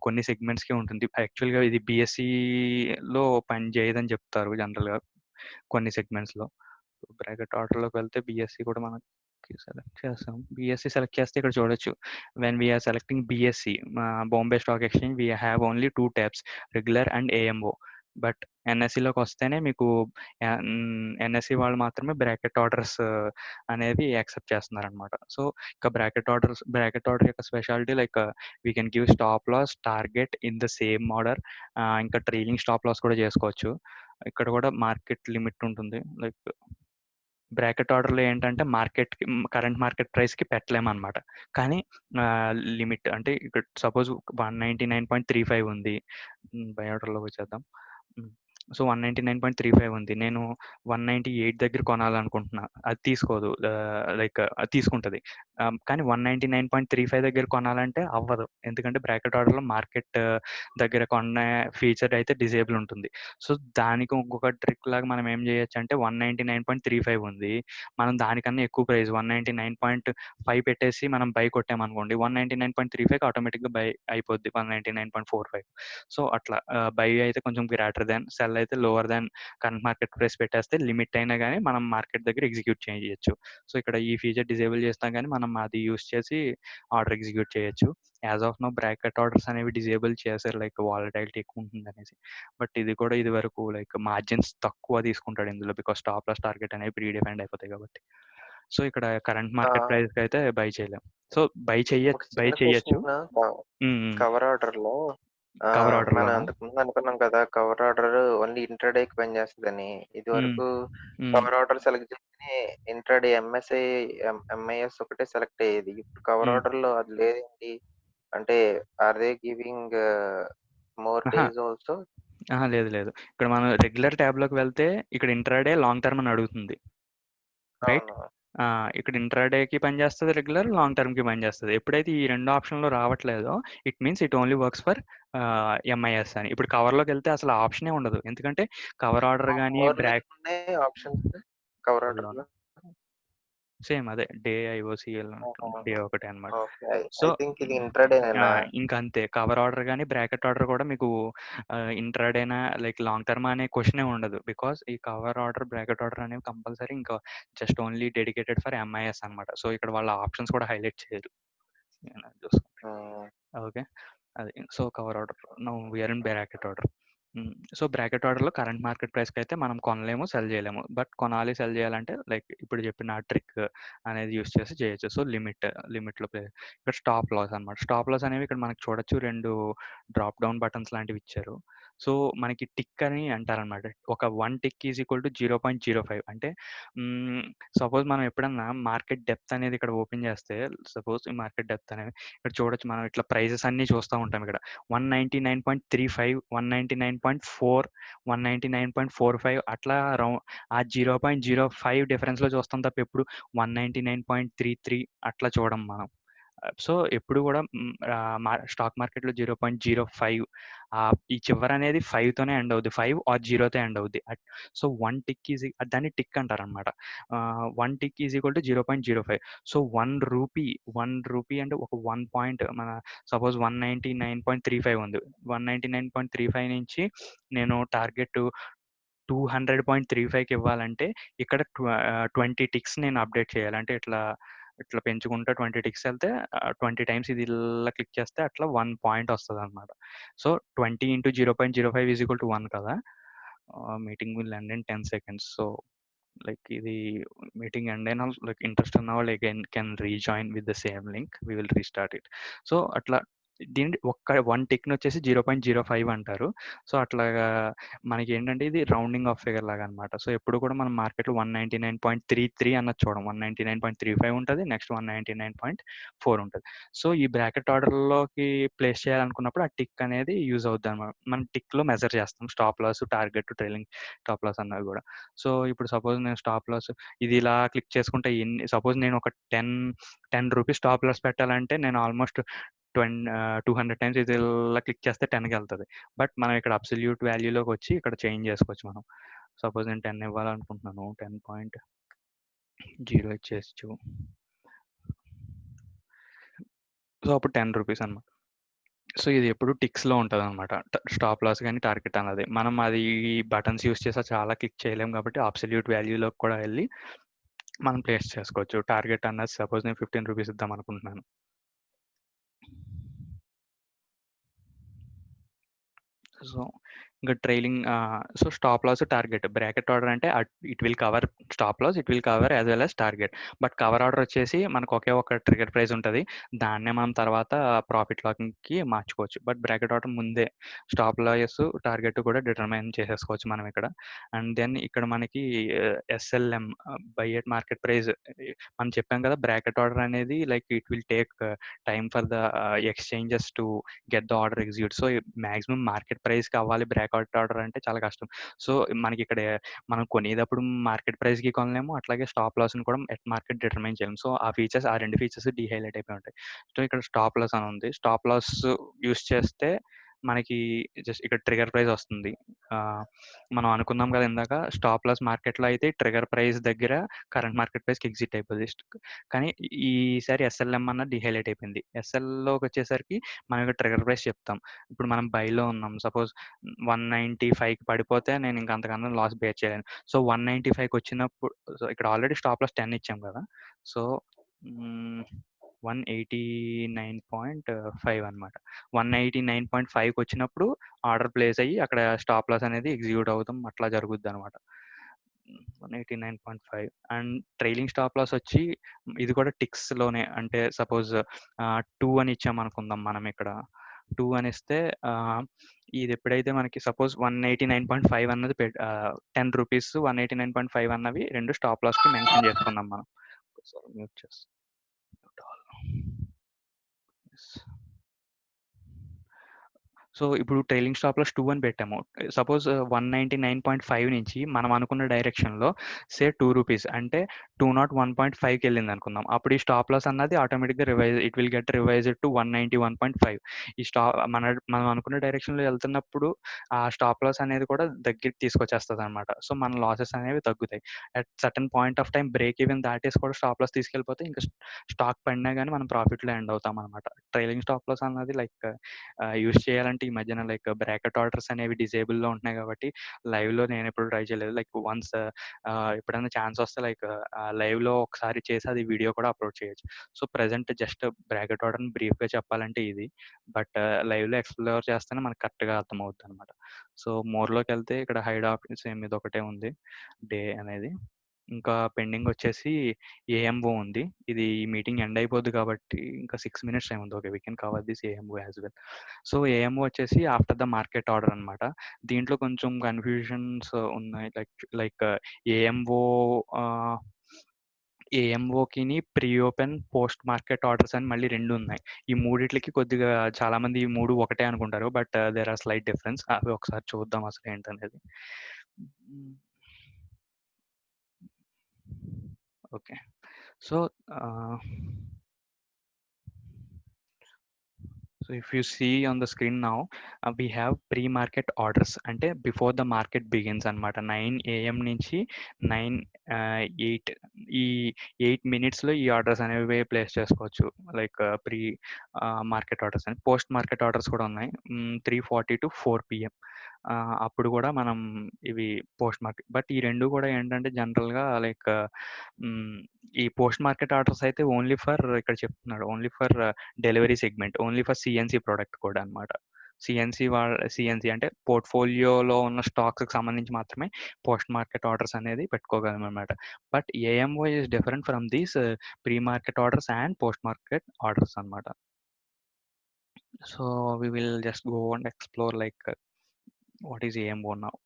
కొన్ని సెగ్మెంట్స్‌కే ఉంటుంది. యాక్చువల్‌గా ఇది బీఎస్ఈలో పని చేయదని చెప్తారు జనరల్‌గా కొన్ని సెగ్మెంట్స్‌లో. బ్రాకెట్ ఆర్డర్‌లోకి వెళ్తే బీఎస్ఈ కూడా మనకి సెలెక్ట్ చేస్తాం. బీఎస్ఈ సెలెక్ట్ చేస్తే ఇక్కడ చూడొచ్చు. When we're selecting BSE Bombay stock exchange we have only 2 tabs regular and AMO. But ఎన్ఎస్ఈలోకి వస్తేనే మీకు ఎన్ఎస్ఈ వాళ్ళు మాత్రమే బ్రాకెట్ ఆర్డర్స్ అనేవి యాక్సెప్ట్ చేస్తున్నారనమాట. సో, ఇక బ్రాకెట్ ఆర్డర్ యొక్క speciality like we can give stop loss, target in the same order. ఇంకా ట్రైలింగ్ స్టాప్ లాస్ కూడా చేసుకోవచ్చు. ఇక్కడ కూడా మార్కెట్ లిమిట్ ఉంటుంది. లైక్ బ్రాకెట్ ఆర్డర్‌లో ఏంటంటే కరెంట్ మార్కెట్ ప్రైస్‌కి పెట్టలేమనమాట. కానీ లిమిట్ అంటే ఇక్కడ సపోజ్ 199.35 ఉంది. బై ఆర్డర్‌లోకి వచ్చేద్దాం. సో, 199.35 ఉంది. నేను 198 దగ్గర కొనాలనుకుంటున్నా. అది తీసుకోదు. లైక్ అది తీసుకుంటది. కానీ 199.35 దగ్గర కొనాలంటే అవ్వదు. ఎందుకంటే బ్రాకెట్ ఆర్డర్‌లో మార్కెట్ దగ్గర కొనే ఫీచర్ అయితే డిజేబుల్ ఉంటుంది. సో, దానికి ఇంకొక ట్రిక్ లాగా మనం ఏం చేయొచ్చంటే 199.35 ఉంది. మనం దానికన్నా ఎక్కువ ప్రైస్ 199.5 పెట్టేసి మనం బై కొట్టామనుకోండి 199.35కి ఆటోమేటిక్‌గా బై అయిపోద్ది 199.45. సో, అట్లా బై అయితే కొంచెం గ్రేటర్ దాన్, సెల్ అయితే లోవర్ దాన్ కరెంట్ మార్కెట్ ప్రైస్ పెట్టేస్తే లిమిట్ అయినా గానీ మనం మార్కెట్ దగ్గర ఎగ్జిక్యూట్ చేయొచ్చు. సో, ఇక్కడ ఈ ఫీచర్ డిజేబుల్ చేసినా గానీ మనం అది యూజ్ చేసి ఆర్డర్ ఎగ్జిక్యూట్ చేయొచ్చు. As of now bracket orders అనేవి డిజేబుల్ చేశారు లైక్ వాలటిలిటీ ఎక్కువ ఉంటుందనేసి. బట్ ఇది కూడా ఇదివరకు లైక్ మార్జిన్స్ తక్కువ తీసుకుంటాడు ఇందులో బికాస్ స్టాప్ లాస్ టార్గెట్ అనేవి ప్రీ డిఫైన్డ్ అయిపోతాయి కాబట్టి. సో, ఇక్కడ కరెంట్ మార్కెట్ ప్రైస్‌కి అయితే బై చేయలేం. సో, ఒక బై చిన్న చేయొచ్చు. క్వెషన్ కవర్ ఆర్డర్‌లో కవర్ మనం ఆర్డర్‌లోనా? అంతకుముందు అనుకున్నాం కదా! కవర్ ఆర్డర్ ఓన్లీ ఇంట్రాడేకి పనిచేస్తదని. హ్మ్. ఇదివరకు హ్మ్. కవర్ ఆర్డర్ సెలెక్ట్ చేస్తేనే ఇంట్రాడే ఎంఐఎస్ ఒకటే సెలెక్ట్ అయ్యేది. ఇప్పుడు కవర్ హ్మ్. ఆర్డర్‌లో అది లేదేంటి? అంటే ఆర్ దే గివింగ్ మోర్ అహా! Days also? అహా! లేదు. లేదు. ఇక్కడ మనం రెగ్యులర్ ట్యాబ్‌లోకి వెళ్తే ఇక్కడ ఇంట్రాడే, లాంగ్ టర్మ్ అని అడుగుతుంది. రైట్? అవును. ఇక్కడ ఇంట్రాడేకి పనిచేస్తది రెగ్యులర్, లాంగ్ టర్మ్‌కి పనిచేస్తది. ఎప్పుడైతే ఈ 2 ఆప్షన్‌లో రావట్లేదో it means it only works for MIS అని. ఇప్పుడు కవర్‌లోకెళ్తే అసలు ఆప్షనే ఉండదు. ఎందుకంటే కవర్ ఆర్డర్ గాని, మోర్‌లో ఏమున్నాయి ఆప్షన్స్ కవర్ లోన ఆర్డర్‌లో? సేమ్ అదే డే ఐఓసీఎల్ ఆహా! డే ఒకటే అన్నమాట. ఓకే. సో, ఐ థింక్ ఇది ఇంట్రాడేనేనా? ఇంకంతే. కవర్ ఆర్డర్ గాని, బ్రాకెట్ ఆర్డర్ కూడా మీకు ఇంట్రాడేనా లైక్ లాంగ్ టర్మా అనే క్వెషనే ఉండదు. బికాజ్ ఈ కవర్ ఆర్డర్, బ్రాకెట్ ఆర్డర్ అనేవి కంపల్సరీ ఇంకా just only dedicated for MIS అన్నమాట. సో, ఇక్కడ వాళ్ళ ఆప్షన్స్ కూడా హైలైట్ చేయరు. చూసుకుంటే. హ్మ్. ఓకే. అది. So, cover order. Now we are in bracket order. So, bracket ఆర్డర్‌లో కరెంట్ మార్కెట్ ప్రైస్‌కైతే మనం కొనలేము, సెల్ చేయలేము. బట్ కొనాలి, సెల్ చేయాలంటే లైక్ ఇప్పుడు చెప్పిన ట్రిక్ అనేది యూజ్ చేసి చేయొచ్చు. సో, లిమిట్‌లో ఇక్కడ స్టాప్ లాస్ అన్నమాట. స్టాప్ లాస్ అనేవి ఇక్కడ మనకు చూడొచ్చు 2 డ్రాప్ డౌన్ బటన్స్ లాంటివి ఇచ్చారు. సో, మనకి టిక్ అని అంటారన్నమాట. ఒక 1 టిక్ ఈజ్ ఈక్వల్ టు 0.05 అంటే హ్మ్, సపోజ్ మనం ఎప్పుడన్నా మార్కెట్ డెప్త్ అనేది ఇక్కడ ఓపెన్ చేస్తే సపోజ్ ఈ మార్కెట్ డెప్త్ అనేది ఇక్కడ చూడొచ్చు మనం ఇట్లా ప్రైజెస్ అన్నీ చూస్తా ఉంటాం ఇక్కడ. 199.35, 199.4, 199.45 అట్లా ఆ 0.05 డిఫరెన్స్‌లో చూస్తాం తప్ప ఎప్పుడు 199.33 అట్లా చూడం మనం. సో, ఎప్పుడు కూడా స్టాక్ మార్కెట్‌లో 0.05 ఈ చివరనేది 5 తోనే ఎండ్ అవుద్ది. 5 ఆర్ 0తో ఎండ్ అవుద్ది. సో, 1 టిక్ దాన్ని టిక్ అంటారనమాట. 1 tick is equal to 0.05. So, 1 rupee అంటే ఒక 1 పాయింట్ సపోజ్ 199.35 ఉంది. 199.35 నుంచి నేను టార్గెట్ 200.35కి ఇవ్వాలంటే ఇక్కడ 20 టిక్స్ నేను అప్డేట్ చేయాలి. అంటే ఇట్లా పెంచుకుంటా 20 టిక్స్ ఎళ్తే 20 టైమ్స్ ఇది ఇలా క్లిక్ చేస్తే అట్లా 1 పాయింట్ వస్తదనమాట. So, 20 into 0.05 is equal to 1 కదా! Meeting will end in 10 seconds. So, like ఇది మీటింగ్ ఎండ్ అయినా లైక్ ఇంట్రెస్ట్ ఉన్నవాళ్ళు again can rejoin with the same link. We will restart it. So, అట్లా దీన్ని ఒక్క 1 టిక్‌ని వచ్చేసి 0.05 అంటారు. సో, అట్లాగా మనకేంటంటే ఇది రౌండింగ్ ఆఫ్ ఫిగర్ లాగా అనమాట. సో, ఎప్పుడు కూడా మనం మార్కెట్‌లో 199.33 అన్నది చూడం. 199.35 ఉంటది. నెక్స్ట్ 199.4 ఉంటది. సో, ఈ బ్రాకెట్ ఆర్డర్‌లోకి ప్లేస్ చేయాలనుకున్నప్పుడు ఆ టిక్ అనేది యూజ్ అవుద్దనమాట. మనం టిక్‌లో మెజర్ చేస్తాం. Stop loss, target, trailing stop loss అన్నవి గూడా. సో, ఇప్పుడు సపోజ్ నేను స్టాప్ లాస్ ఇది ఇలా క్లిక్ చేసుకుంటే సపోజ్ నేను ఒక 10 రూపీస్ స్టాప్ లాస్ పెట్టాలంటే నేను ఆల్మోస్ట్ 200 టైమ్స్ ఇది ఇలా క్లిక్ చేస్తే 10కెళ్తది. బట్ మనం ఇక్కడ అబ్సల్యూట్ వాల్యూలోకొచ్చి ఇక్కడ చేంజ్ చేసుకోవచ్చు మనం. సపోజ్ నేను 10 ఇవ్వాలనుకుంటున్నాను. 10.0 ఇచ్చేయచ్చు. సో, అప్పుడు 10 రూపీస్ అనమాట. సో, ఇది ఎప్పుడు టిక్స్‌లో ఉంటదనమాట. స్టాప్ లాస్ గాని, టార్గెట్ అన్నది. మనం అది ఈ బటన్స్ యూజ్ చేసి చాలా క్లిక్ చేయలేం కాబట్టి అబ్సల్యూట్ వాల్యూలోకి కూడా ఎళ్లి మనం ప్లేస్ చేసుకోవచ్చు. టార్గెట్ అన్నది సపోజ్ నేను 15 రూపీస్ ఇద్దామనుకుంటున్నాను. సో, ఇంక trailing so, stop loss, target. Bracket order అంటే it will cover stop loss, it will cover as well as target. But cover order వచ్చేసి మనకు ఒకే ఒక ట్రిగ్గర్ ప్రైస్ ఉంటది. దాన్నే మనం తర్వాత ప్రాఫిట్ లాకింగ్‌కి మార్చుకోవచ్చు. బట్ బ్రాకెట్ ఆర్డర్ ముందే స్టాప్ లాస్, టార్గెట్ కూడా డిటర్మైన్ చేసేసుకోవచ్చు మనం ఇక్కడ. అండ్ దెన్ ఇక్కడ మనకి SLM by at market price మనం చెప్పాం కదా! బ్రాకెట్ ఆర్డర్ అనేది like it will take time for the exchanges to get the order execute. So, maximum market ప్రైస్‌కి అవ్వాలి బ్రేకౌట్ ఆర్డర్ అంటే చాలా కష్టం. సో, మనకిక్కడ మనం కొనేటప్పుడు మార్కెట్ ప్రైస్‌కి కొనలేము. అట్లాగే స్టాప్ లాస్‌ని కూడా ఎట్ మార్కెట్ డిటర్మైన్ చేయలేము. సో, ఆ 2 ఫీచర్స్ డీహైలైట్ అయిపోయి ఉంటాయి. సో, ఇక్కడ స్టాప్ లాస్ అని ఉంది. స్టాప్ లాస్ యూజ్ చేస్తే మనకి జస్ట్ ఇక్కడ ట్రిగ్గర్ ప్రైస్ వస్తుంది. మనం అనుకున్నాం కదా ఇందాక స్టాప్ లాస్ మార్కెట్‌లో అయితే ట్రిగ్గర్ ప్రైస్ దగ్గర కరెంట్ మార్కెట్ ప్రైస్‌కి ఎగ్జిట్ అయిపోద్ది. కానీ ఈసారి ఎస్ఎల్ఎం అన్నది డీహైలైట్ అయిపోయింది. ఎస్ఎల్‌లోకొచ్చేసరికి మనం ఇక్కడ ట్రిగ్గర్ ప్రైస్ చెప్తాం. ఇప్పుడు మనం బైలో ఉన్నాం. సపోజ్ 195కి పడిపోతే నేను ఇంక అంతకన్నా లాస్ బేర్ చేయలేను. సో, 195కి వచ్చినప్పుడు సో, ఇక్కడ ఆల్రెడీ స్టాప్ లాస్ 10 ఇచ్చాం కదా! సో, హ్మ్. 189.5 అనమాట. 189.5కి వచ్చినప్పుడు ఆర్డర్ ప్లేస్ అయ్యి అక్కడ స్టాప్ లాస్ అనేది ఎగ్జిక్యూట్ అవుతాం. అట్లా జరుగుద్దనమాట. 189.5 అండ్ ట్రైలింగ్ స్టాప్ లాస్ వచ్చి ఇది కూడా టిక్స్‌లోనే అంటే సపోజ్ 2 అని ఇచ్చామనుకుందాం మనం ఇక్కడ. 2 అని ఇస్తే ఇది ఎప్పుడైతే మనకి సపోజ్ 189.5 అన్నది 10 రూపీస్ 189.5 అన్నవి 2 స్టాప్ లాస్‌కి మెన్షన్ చేసుకుందాం మనం. ఒకసారి మ్యూట్ చేస్తా. Mute all. యెస్. సో, ఇప్పుడు ట్రైలింగ్ స్టాప్ లాస్ 2 అని పెట్టాము. సపోజ్ 199.5 నుంచి మనం అనుకున్న డైరెక్షన్‌లో సే 2 రూపీస్ అంటే 201.5కి వెళ్ళిందనుకుందాం. అప్పుడు ఈ స్టాప్ లాస్ అన్నది ఆటోమేటిక్‌గా it will get revised to 191.5. ఈ మనం అనుకున్న డైరెక్షన్‌లో వెళ్తున్నప్పుడు ఆ స్టాప్ లాస్ అనేది కూడా దగ్గరికి తీసుకొచ్చేస్తదనమాట. సో, మన లాసెస్ అనేవి తగ్గుతాయి. At certain point of time break even దాటేసి కూడా స్టాప్ లాస్ తీసుకెళ్ళిపోతే ఇంకా స్టాక్ పడినా గాని మనం ప్రాఫిట్‌లో ఎండ్ అవుతామనమాట. ట్రైలింగ్ స్టాప్ లాస్ అన్నది లైక్ యూజ్ చేయాలంటే ఈ మధ్యన లైక్ బ్రాకెట్ ఆర్డర్స్ అనేవి డిజేబుల్‌లో ఉంటున్నాయి కాబట్టి లైవ్‌లో నేనెప్పుడు ట్రై చేయలేదు. లైక్ వన్స్ ఎప్పుడైనా ఛాన్స్ వస్తే లైక్ లైవ్‌లో ఒకసారి చేసి అది వీడియో కూడా అప్‌లోడ్ చేయొచ్చు. సో, ప్రెజెంట్ జస్ట్ బ్రాకెట్ ఆర్డర్‌ని బ్రీఫ్‌గా చెప్పాలంటే ఇది. బట్ లైవ్‌లో ఎక్స్‌ప్లోర్ చేస్తేనే మనకు కరెక్ట్‌గా అర్థమవుద్దనమాట. సో, మోర్‌లోకెళ్తే ఇక్కడ హైడ్ ఆప్షన్ సేమ్ ఇదొకటే ఉంది. డే అనేది. ఇంకా పెండింగ్ వచ్చేసి ఏఎంఓ ఉంది. ఇది ఈ మీటింగ్ ఎండ్ అయిపోద్ది కాబట్టి ఇంకా 6 మినిట్స్ టైమ్ ఉంది. Okay. We can cover this AMO as well. So, AMO వచ్చేసి ఆఫ్టర్ ద మార్కెట్ ఆర్డర్ అనమాట. దీంట్లో కొంచెం కన్‌ఫ్యూజన్స్ ఉన్నాయి. లైక్ ఏఎంఓ ఆహ్, ఏఎంఓకిని pre open, post market orders అని మళ్ళీ 2 ఉన్నాయి. ఈ మూడిట్లికి కొద్దిగా చాలామంది ఈ 3 ఒకటే అనుకుంటారు. But there are slight difference. అవి ఒకసారి చూద్దాం అసలు ఏంటనేది. Okay. So, ah So if you see on the screen now, we have pre-market orders అంటే బిఫోర్ ద మార్కెట్ బిగిన్స్ అనమాట. 9 AM నుంచి 8 ఈ 8 మినిట్స్‌లో ఈ ఆర్డర్స్ అనేవి ప్లేస్ చేసుకోవచ్చు. లైక్ మార్కెట్ ఆర్డర్స్ అని. పోస్ట్ మార్కెట్ ఆర్డర్స్ కూడా ఉన్నాయి. 3:40-4 PM. అప్పుడు కూడా మనం ఇవి పోస్ట్ మార్కెట్ బట్ ఈ 2 కూడా ఏంటంటే జనరల్‌గా లైక్ హ్మ్, ఈ పోస్ట్ మార్కెట్ ఆర్డర్స్ అయితే ఓన్లీ ఫర్ ఇక్కడ చెప్తున్నాడు. Only for delivery segment. Only for CNC product కూడా అనమాట. సీఎన్‌సీ అంటే పోర్ట్‌ఫోలియోలో ఉన్న స్టాక్స్‌కి సంబంధించి మాత్రమే పోస్ట్ మార్కెట్ ఆర్డర్స్ అనేది పెట్టుకోగలమనమాట. But AMO is different from these pre market orders and post market orders అనమాట. So we will just go and explore like what is AMO now.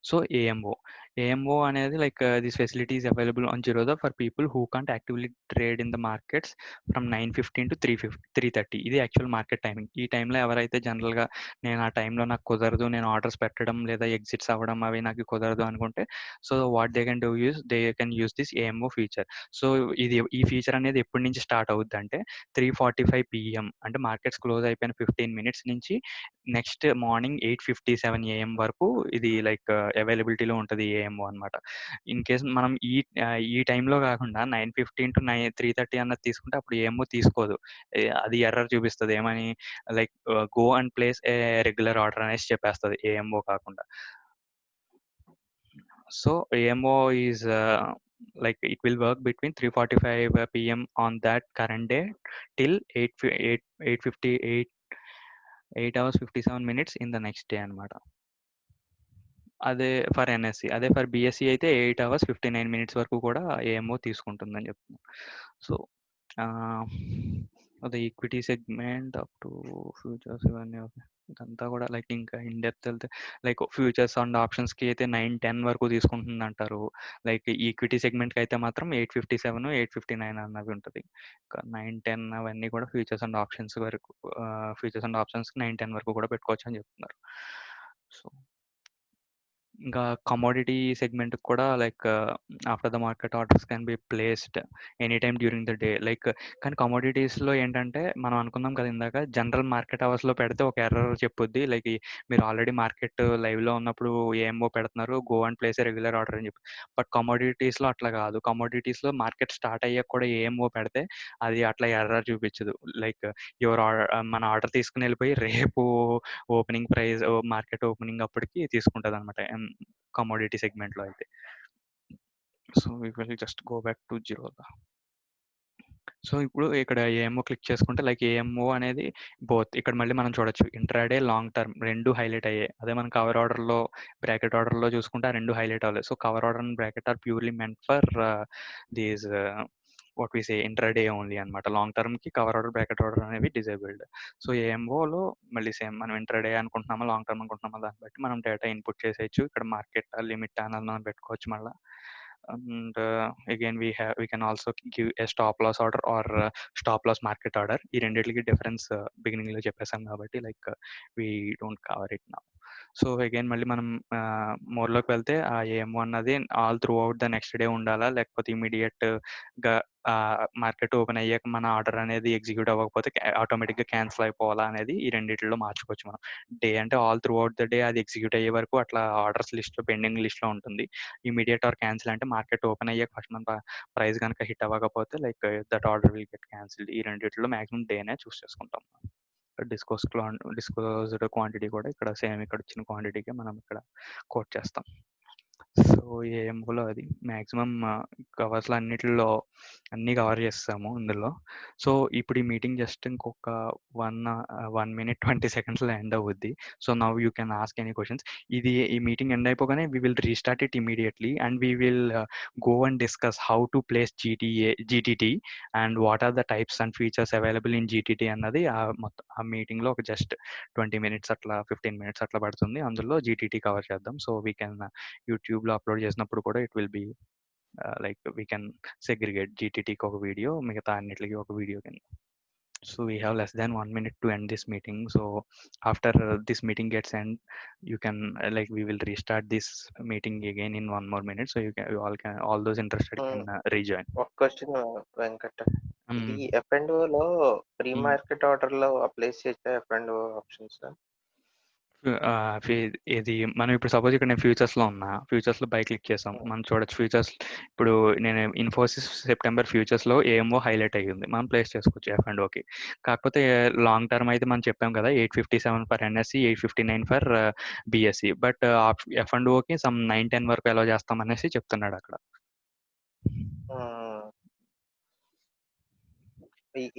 So AMO అనేది like this facility is available on Zerodha for people who can't actively trade in the markets from 9:15 to 3:30. ఇది actual market timing. ఈ టైంలో ఎవరైతే జనరల్గా నేను ఆ టైంలో నాకు కుదరదు, నేను ఆర్డర్స్ పెట్టడం లేదా ఎగ్జిట్స్ అవ్వడం అవి నాకు కుదరదు అనుకుంటే, so what they can do use they can use this AMO feature. So ఈ ఫీచర్ అనేది ఎప్పటి నుంచి స్టార్ట్ అవుద్ది అంటే 3:45 PM అంటే మార్కెట్స్ క్లోజ్ అయిపోయిన 15 minutes నుంచి నెక్స్ట్ మార్నింగ్ 8:57 AM వరకు ఇది లైక్ అవైలబిలిటీలో ఉంటుంది ఏఎంఓ అనమాట. ఇన్ కేస్ మనం ఈ టైంలో కాకుండా 9:15 to 3:30 అన్నది తీసుకుంటే అప్పుడు ఏఎంఓ తీసుకోదు. అది ఎర్రర్ చూపిస్తుంది ఏమని, like go and place A regular order అనేసి చెప్పేస్తుంది ఏఎంఓ కాకుండా. So AMO is like it will work between 3:45 PM on that current day till 8:58 8 hours 57 minutes in the next day అనమాట. అదే ఫర్ ఎన్ఎస్సి. అదే for BSc అయితే 8 hours 59 minutes వరకు కూడా AMO తీసుకుంటుందని చెప్తున్నాను. సో అదే equity segment up to futures ఇవన్నీ ఇదంతా కూడా లైక్ ఇంకా ఇన్ డెప్త్ వెళ్తే లైక్ ఫ్యూచర్స్ అండ్ ఆప్షన్స్కి అయితే 9-10 వరకు తీసుకుంటుంది అంటారు. లైక్ ఈక్విటీ సెగ్మెంట్కి అయితే మాత్రం 8:57 8:59 అన్నది ఉంటుంది. 9-10 అవన్నీ కూడా ఫ్యూచర్స్ అండ్ ఆప్షన్స్ వరకు, ఫ్యూచర్స్ అండ్ ఆప్షన్స్కి 9-10 వరకు కూడా పెట్టుకోవచ్చు అని చెప్తున్నారు. సో ఇంకా కమోడిటీ సెగ్మెంట్ కూడా like after the market orders can be placed any time during the day. Like కానీ కమోడిటీస్లో ఏంటంటే మనం అనుకున్నాం కదా ఇందాక, జనరల్ మార్కెట్ అవర్స్లో పెడితే ఒక ఎర్రర్ చెప్పుద్ది, లైక్ మీరు ఆల్రెడీ మార్కెట్ లైవ్లో ఉన్నప్పుడు ఏఎంఓ పెడుతున్నారు, go and place regular order అని చెప్పి. బట్ కమోడిటీస్లో అట్లా కాదు. కమోడిటీస్లో మార్కెట్ స్టార్ట్ అయ్యాక కూడా ఏఎంఓ పెడితే అది అట్లా ఎర్రర్ చూపించదు. లైక్ మన ఆర్డర్ తీసుకుని వెళ్ళిపోయి రేపు ఓపెనింగ్ ప్రైస్ మార్కెట్ ఓపెనింగ్ అప్పటికి తీసుకుంటుంది అనమాట కమోడిటీ సెగ్మెంట్లో అయితే. So we will just go back to Zerodha. So ఇప్పుడు ఇక్కడ ఏఎంఓ క్లిక్ చేసుకుంటే లైక్ ఏఎంఓ అనేది బోత్ ఇక్కడ మళ్ళీ మనం చూడొచ్చు ఇంట్రాడే లాంగ్ టర్మ్ రెండు హైలైట్ అయ్యాయి. అదే మనం కవర్ ఆర్డర్లో బ్రాకెట్ ఆర్డర్లో చూసుకుంటే ఆ రెండు హైలైట్ అవ్వలేదు. So cover order and bracket are purely meant for these what we say intraday only అనమాట. లాంగ్ టర్మ్కి కవర్ ఆర్డర్ బ్రాకెట్ ఆర్డర్ అనేవి డిజేబుల్డ్. సో ఏఎంఓలో మళ్ళీ సేమ్ మనం ఇంట్రాడే అనుకుంటున్నామా లాంగ్ టర్మ్ అనుకుంటున్నామా దాన్ని బట్టి మనం డేటా ఇన్పుట్ చేసేయచ్చు. ఇక్కడ మార్కెట్ లిమిట్ అనేది మనం పెట్టుకోవచ్చు మళ్ళీ. And again we can also give a stop loss order or stop loss market order. ఈ రెండిటికి డిఫరెన్స్ బిగినింగ్ లో చెప్పేసాం కాబట్టి like we don't cover it now. So again మళ్ళీ మనం మోర్లోకి వెళ్తే ఆ ఏఎంఓ అన్నది all through out the next day ఉండాలా, లేకపోతే ఇమీడియట్ గా మార్కెట్ ఓపెన్ అయ్యాక మన ఆర్డర్ అనేది ఎగ్జిక్యూట్ అవ్వకపోతే ఆటోమేటిక్గా క్యాన్సిల్ అయిపోవాలా అనేది ఈ రెండిట్లో మార్చుకోవచ్చు మనం. డే అంటే all through out the day అది ఎగ్జిక్యూట్ అయ్యే వరకు అట్లా ఆర్డర్స్ లిస్ట్లో పెండింగ్ లిస్ట్లో ఉంటుంది. ఇమీడియట్ ఆర్ క్యాన్సిల్ అంటే మార్కెట్ ఓపెన్ అయ్యాక ఫస్ట్ మన ప్రైస్ కనుక హిట్ అవ్వకపోతే like that order will get cancelled. ఈ రెండిట్లో మాక్సిమం డేనే చూస్ చేసుకుంటాం. డిస్కోజ్డ్ క్వాంటిటీ కూడా ఇక్కడ సేమ్ ఇక్కడ ఇచ్చిన క్వాంటిటీకే మనం ఇక్కడ కోట్ చేస్తాం. సో ఏఎంఓలో అది మ్యాక్సిమం కవర్స్లో అన్నిటిలో అన్నీ కవర్ చేస్తాము ఇందులో. సో ఇప్పుడు ఈ మీటింగ్ జస్ట్ ఇంకొక 1 minute 20 secondsలో ఎండ్ అవుద్ది. So now you can ask any questions. ఈ మీటింగ్ ఎండ్ అయిపోగానే we will restart it immediately and we will go and discuss how to place GTT and what are the types and features available in GTT అన్నది మొత్తం ఆ మీటింగ్లో ఒక just 20 minutes అట్లా 15 minutes అట్లా పడుతుంది. అందులో జీటీటీ కవర్ చేద్దాం. సో వీ కెన్ యూట్యూబ్లో అప్లోడ్ చేసినప్పుడు కూడా it will be like we can segregate జీటీటీకి ఒక వీడియో, మిగతా అన్నిటికి ఒక వీడియో కింద. So we have less than 1 minute to end this meeting. So after this meeting gets end, you can like we will restart this meeting again in 1 more minute. So all those interested can rejoin. ఒక question Venkata, ఇది F&O లో pre market order లో place చేసే F&O options ఇది మనం ఇప్పుడు suppose ఇక్కడ నేను ఫ్యూచర్స్లో ఉన్నా, ఫ్యూచర్స్లో బై క్లిక్ చేసాం, మనం చూడొచ్చు ఫ్యూచర్స్. ఇప్పుడు నేను ఇన్ఫోసిస్ సెప్టెంబర్ ఫ్యూచర్స్లో ఏమో హైలైట్ అయ్యింది, మనం ప్లేస్ చేసుకోవచ్చు F&Oకి. కాకపోతే లాంగ్ టర్మ్ అయితే మనం చెప్పాం కదా 857 for NSC 859 for BSC. But F&Oకి సమ్ 9-10 వరకు ఎలా చేస్తాం అనేసి చెప్తున్నాడు అక్కడ.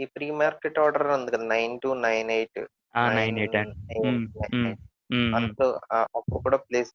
ఈ ప్రీ మార్కెట్ ఆర్డర్ ఉంది కదా 9 to 9:08 9-8 అందులో అప్పుడు కూడా ప్లేస్